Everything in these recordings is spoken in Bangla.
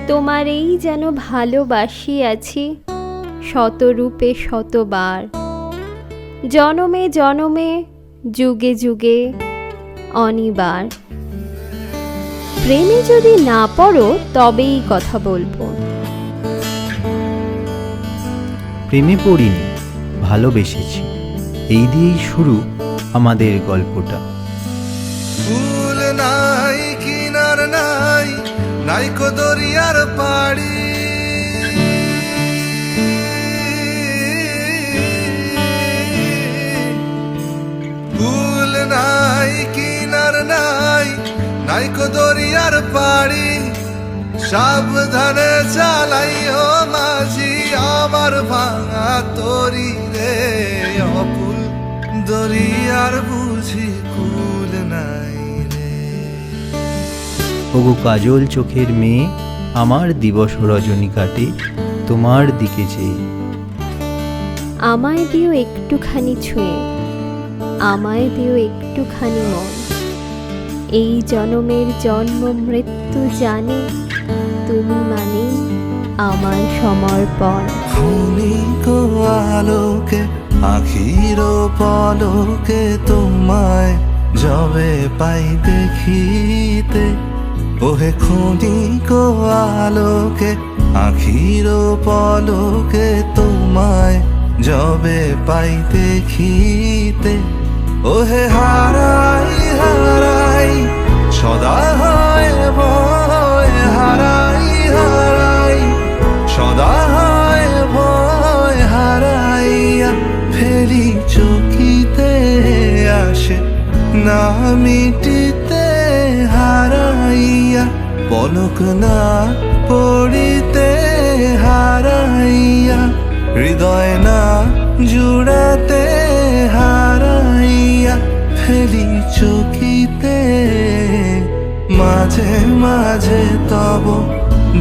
তোমারেই যেন ভালোবাসি আছি শতরূপে শতবার, জনমে জনমে যুগে যুগে অনিবার। প্রেমে যদি না পড়ো তবেই কথা বলবো। প্রেমে পড়িনি, ভালোবেসেছি, এই দিয়েই শুরু আমাদের গল্পটা। ফুল নাই কিনার নাই, নাইকো দরিয়ার পাড়ি, ফুল নাই কিনার নাই, নাইকো দরিয়ার পাড়ি। সাবধানে চালাইও মাঝি আমার ভাঙা তরি রে, অকুল দরিয়ার বুঝি কুল নাই রে। ওগো কাজল চোখের মেয়ে, আমার দিবস রজনী কাটে তোমার দিকে চেয়ে। আমায় দিও একটুখানি ছুঁয়ে, আমায় দিও একটুখানি মন, এই জনমের জন্ম মৃত্যু জানে তুমি মানে আমার সমর্পণ। ক্ষণিক আলোকে আখির পলকে তোমায় যবে পাই দেখিতে, ওহে ক্ষণিক আলোকে আখির পলকে তোমায় যবে পাই দেখিতে, ওহে হারাই হারাই সদা হয় ভয়, হারাই হারাই সদা হয় ভয়, হারাইয়া ফেরি চকিতে আসে না মিটিতে, হারাইয়া পলক না পড়িতে, হারাইয়া হৃদয় না জুড়াতে, হারাইয়া ফেলি চকিতে। মাঝে মাঝে তব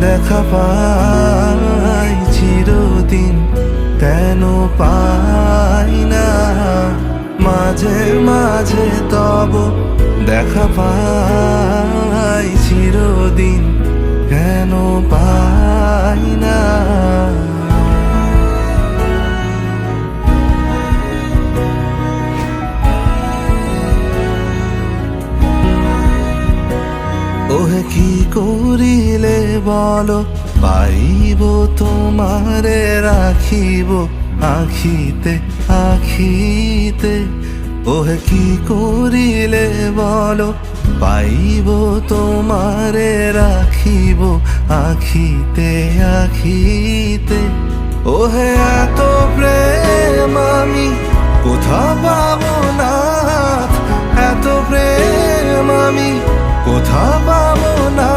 দেখা পাই চিরদিন কেন পাই না, মাঝে মাঝে তব দেখা পাই চিরদিন কেন পাই না। ওহে কি করিলে বলো পাইব তোমারে রাখিব আখিতে আখিতে, ওহে কি করিলে বলো পাইব তোমারে রাখিব আখিতে আখিতে, ওহে এত প্রেম আমি কোথা পাবো না, এত প্রেম আমি কোথা পাবো না,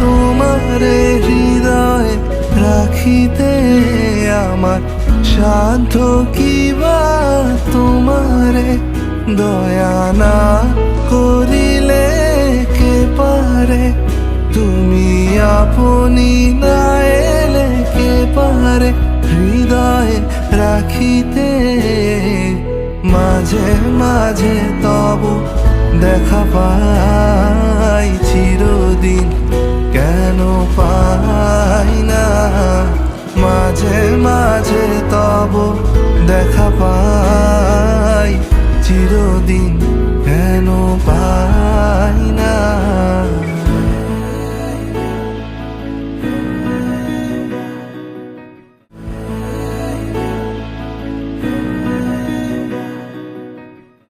তোমারে হৃদয়ে রাখিতে আমার সাধ্য কিবা, তোমারে দয়া না করিলে কে পারে, তুমি আপনি না এলে কে পারে হৃদয়ে রাখিতে। মাঝে মাঝে তব দেখা পাই চিরদিন কেন পাই না, মাঝে মাঝে তব দেখা পাই চিরদিন